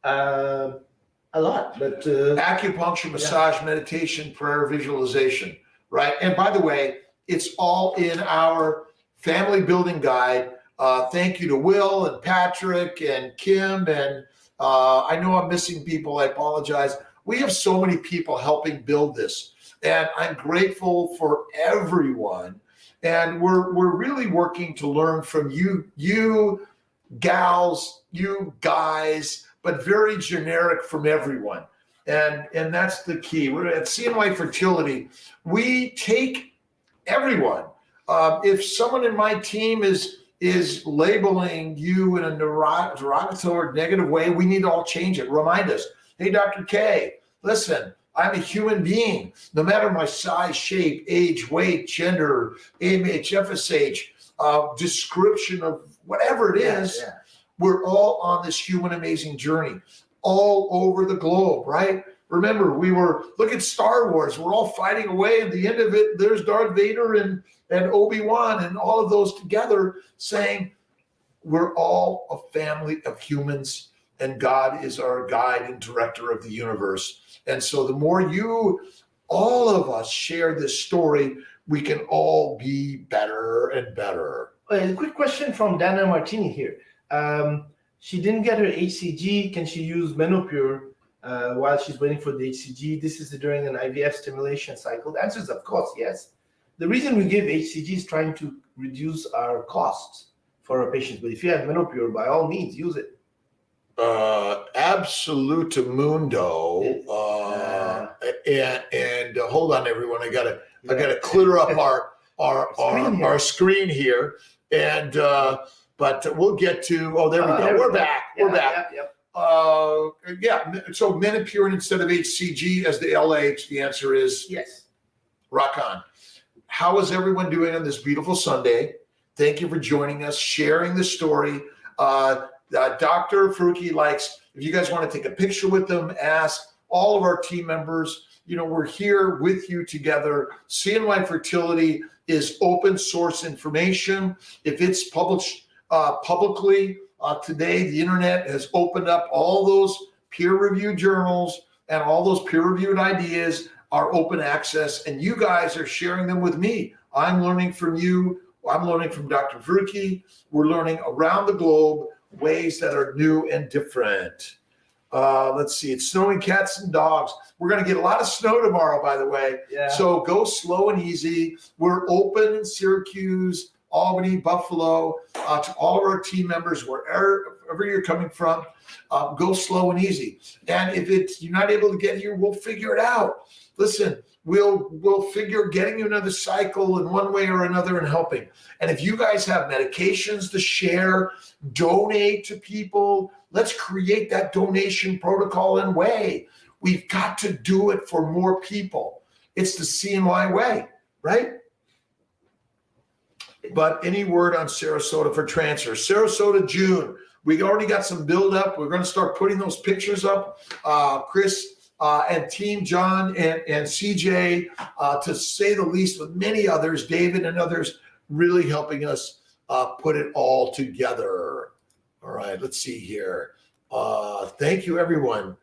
A lot, but acupuncture, massage, meditation, prayer, visualization, right? And by the way, it's all in our family building guide. Thank you to Will and Patrick and Kim, and I know I'm missing people. I apologize. We have so many people helping build this, and I'm grateful for everyone. And we're really working to learn from you gals, you guys, but very generic from everyone. And that's the key. We're at CNY Fertility. We take everyone. If someone in my team is labeling you in a derogatory, negative way, we need to all change it. Remind us, hey, Dr. K, listen, I'm a human being. No matter my size, shape, age, weight, gender, AMH, FSH, description of whatever it is, we're all on this human amazing journey all over the globe, right? Remember, look at Star Wars. We're all fighting away. At the end of it, there's Darth Vader and Obi-Wan and all of those together saying, we're all a family of humans and God is our guide and director of the universe. And so the more all of us share this story, we can all be better and better. A quick question from Dana Martini here. She didn't get her HCG. Can she use menopure while she's waiting for the HCG? This is during an IVF stimulation cycle. The answer is, of course, yes. The reason we give HCG is trying to reduce our costs for our patients. But if you have menopure, by all means, use it. Absolutamundo. And hold on, everyone. I gotta clear up our screen here. And but we'll get to. Oh, there we go. We're back. We're back. So menopure instead of HCG as the LH. The answer is yes. Rock on. How is everyone doing on this beautiful Sunday? Thank you for joining us, sharing the story. Dr. Faruqi likes, if you guys want to take a picture with them, ask all of our team members. We're here with you together. CNY Fertility is open source information. If it's published publicly today, the internet has opened up all those peer-reviewed journals and all those peer-reviewed ideas are open access, and you guys are sharing them with me. I'm learning from you. I'm learning from Dr. Faruqi. We're learning around the globe ways that are new and different. Let's see. It's snowing cats and dogs. We're going to get a lot of snow tomorrow, by the way. Yeah. So go slow and easy. We're open in Syracuse, Albany, Buffalo, to all of our team members, wherever you're coming from. Go slow and easy. And if you're not able to get here, we'll figure it out. Listen, we'll figure getting you another cycle in one way or another and helping. And if you guys have medications to share, donate to people, let's create that donation protocol and way. We've got to do it for more people. It's the CNY way, right? But any word on Sarasota for transfer? Sarasota, June. We already got some build up. We're going to start putting those pictures up. Chris and team, John and CJ, to say the least, with many others, David and others, really helping us put it all together. All right, let's see here. Thank you, everyone.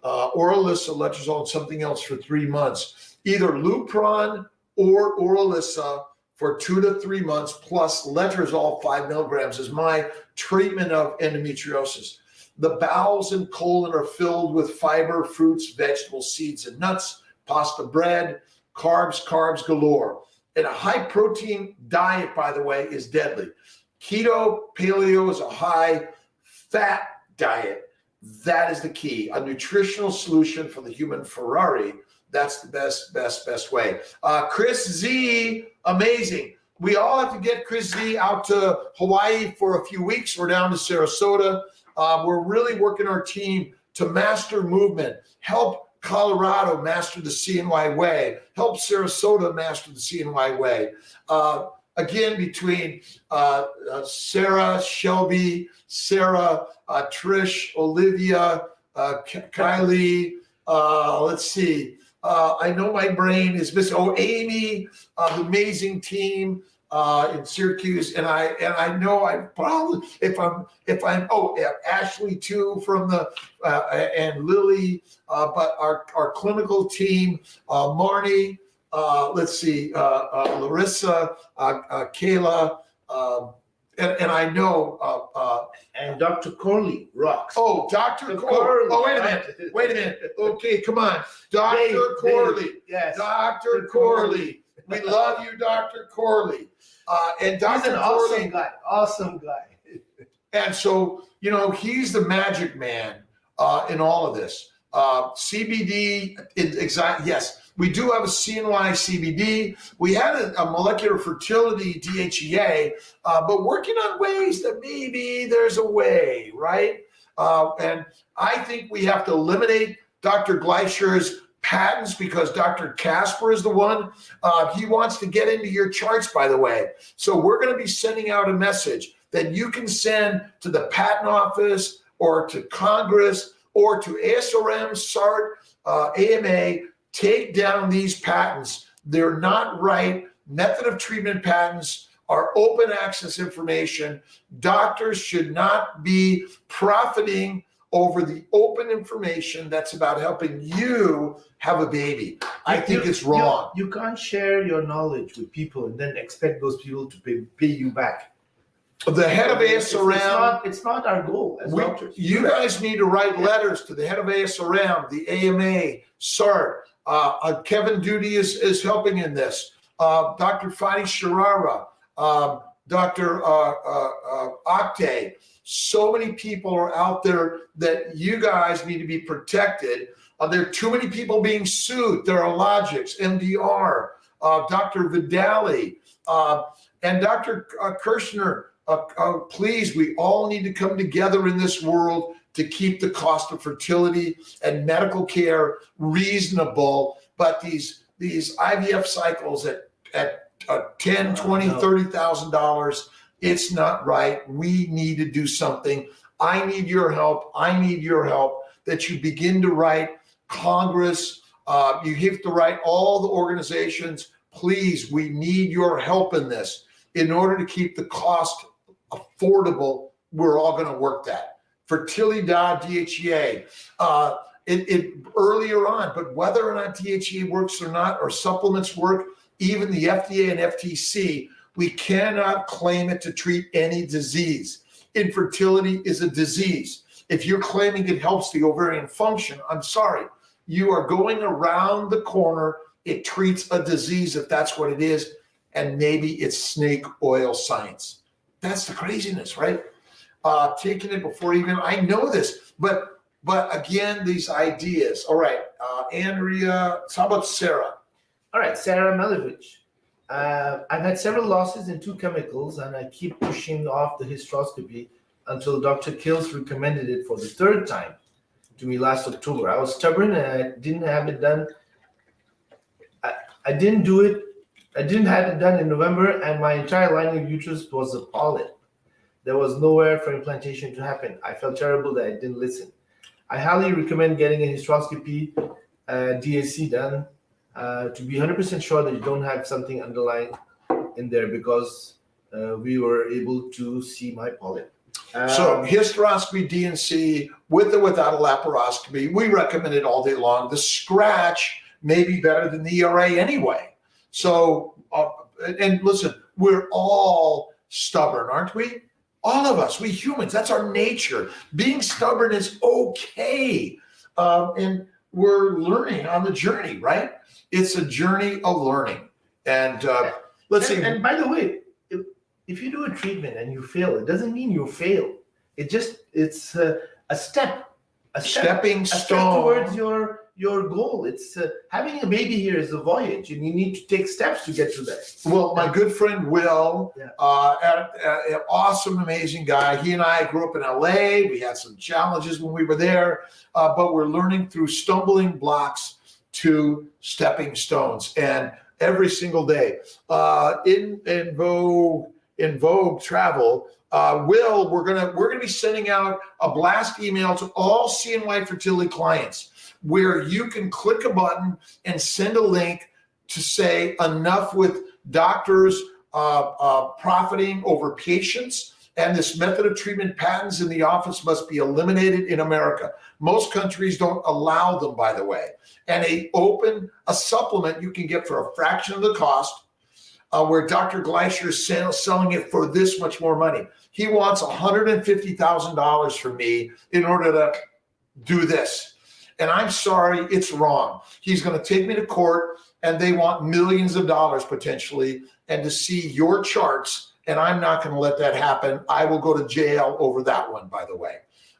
Oralisa, letrozole, and something else for 3 months. Either Lupron or Oralisa for 2 to 3 months, plus letrozole 5 milligrams is my treatment of endometriosis. The bowels and colon are filled with fiber, fruits, vegetables, seeds, and nuts, pasta, bread, carbs galore. And a high protein diet, by the way, is deadly. Keto, paleo is a high fat diet. That is the key. A nutritional solution for the human Ferrari. That's the best way. Chris Z, amazing. We all have to get Chris Z out to Hawaii for a few weeks. We're down to Sarasota. We're really working our team to master movement, help Colorado master the CNY way, help Sarasota master the CNY way. Again, between Sarah, Shelby, Sarah, Trish, Olivia, Kylie, let's see. I know my brain is missing. Oh, Amy, the amazing team in Syracuse, and I know I probably if I'm Ashley too from the and Lily, but our clinical team, Marnie, let's see, Larissa, Kayla, and I know and Dr. Corley rocks. Oh, Dr. Corley. Oh, wait a minute. Okay, come on, Dr. Corley. Yes, Dr. Corley. We love you, Dr. Corley. And Dr. He's an Corley, awesome guy. And so, you know, he's the magic man in all of this. CBD, yes, we do have a CNY CBD. We had a molecular fertility DHEA, but working on ways that maybe there's a way, right? And I think we have to eliminate Dr. Gleischer's patents because Dr. Casper is the one. He wants to get into your charts, by the way. So we're going to be sending out a message that you can send to the patent office or to Congress or to ASRM, SART, AMA. Take down these patents. They're not right. Method of treatment patents are open access information. Doctors should not be profiting over the open information that's about helping you have a baby. I think it's wrong. You can't share your knowledge with people and then expect those people to pay you back. The head of ASRM. It's not our goal as doctors. You guys need to write letters to the head of ASRM, the AMA, SART. Kevin Duty is helping in this. Dr. Fadi Sharara, Dr. Octay. So many people are out there that you guys need to be protected. There are too many people being sued. There are Logics, MDR, Dr. Vidali, and Dr. Kirshner. Please, we all need to come together in this world to keep the cost of fertility and medical care reasonable. But these IVF cycles at $10,000, $20,000, $30,000, it's not right. We need to do something. I need your help. I need your help that you begin to write Congress. You have to write all the organizations. Please, we need your help in this. In order to keep the cost affordable, we're all going to work that. Fertility.DHEA. It earlier on, but whether or not DHEA works or not, or supplements work, even the FDA and FTC, we cannot claim it to treat any disease. Infertility is a disease. If you're claiming it helps the ovarian function, I'm sorry. You are going around the corner. It treats a disease if that's what it is, and maybe it's snake oil science. That's the craziness, right? Taking it before even, I know this, but again, these ideas. All right, Andrea, how about Sarah? All right, Sarah Malevich. I've had several losses in 2 chemicals, and I keep pushing off the hysteroscopy until Dr. Kills recommended it for the 3rd time to me last October. I was stubborn and I didn't have it done. I didn't do it. I didn't have it done in November, and my entire lining of uterus was a polyp. There was nowhere for implantation to happen. I felt terrible that I didn't listen. I highly recommend getting a hysteroscopy, DAC done, to be 100% sure that you don't have something underlying in there, because we were able to see my polyp. So hysteroscopy, DNC, with or without a laparoscopy, we recommend it all day long. The scratch may be better than the ERA anyway. So, and listen, we're all stubborn, aren't we? All of us, we humans, that's our nature. Being stubborn is okay. And we're learning on the journey, right? It's a journey of learning. And let's see. And by the way, if you do a treatment and you fail, it doesn't mean you fail. It's a stepping stone towards your goal. It's having a baby here is a voyage, and you need to take steps to get to that. Well, my good friend Will, an awesome, amazing guy. He and I grew up in LA. We had some challenges when we were there, but we're learning through stumbling blocks to stepping stones, and every single day. In Vogue Travel, Will, we're gonna be sending out a blast email to all CNY Fertility clients, where you can click a button and send a link to say enough with doctors profiting over patients, and this method of treatment patents in the office must be eliminated in America. Most countries don't allow them, by the way. And a supplement you can get for a fraction of the cost, where Dr. Gleischer is selling it for this much more money. He wants $150,000 from me in order to do this. And I'm sorry, it's wrong. He's going to take me to court, and they want millions of dollars potentially, and to see your charts and I'm not going to let that happen. I will go to jail over that one, by the way.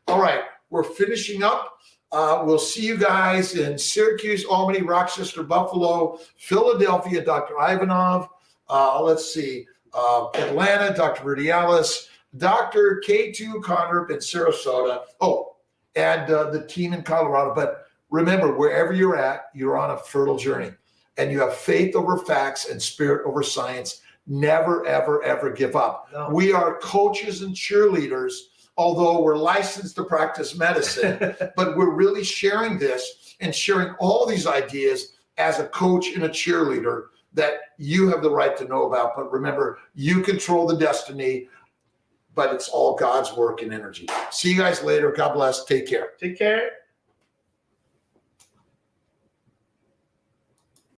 All right, we're finishing up. We'll see you guys in Syracuse, Albany, Rochester, Buffalo, Philadelphia, Dr. Ivanov. Let's see, Atlanta, Dr. Rudialis, Dr. K2 Conrup in Sarasota. Oh, and the team in Colorado. But remember, wherever you're at, you're on a fertile journey, and you have faith over facts and spirit over science. Never, ever, ever give up. No. We are coaches and cheerleaders, although we're licensed to practice medicine, but we're really sharing this and sharing all these ideas as a coach and a cheerleader that you have the right to know about. But remember, you control the destiny, but it's all God's work and energy. See you guys later. God bless. Take care. Take care.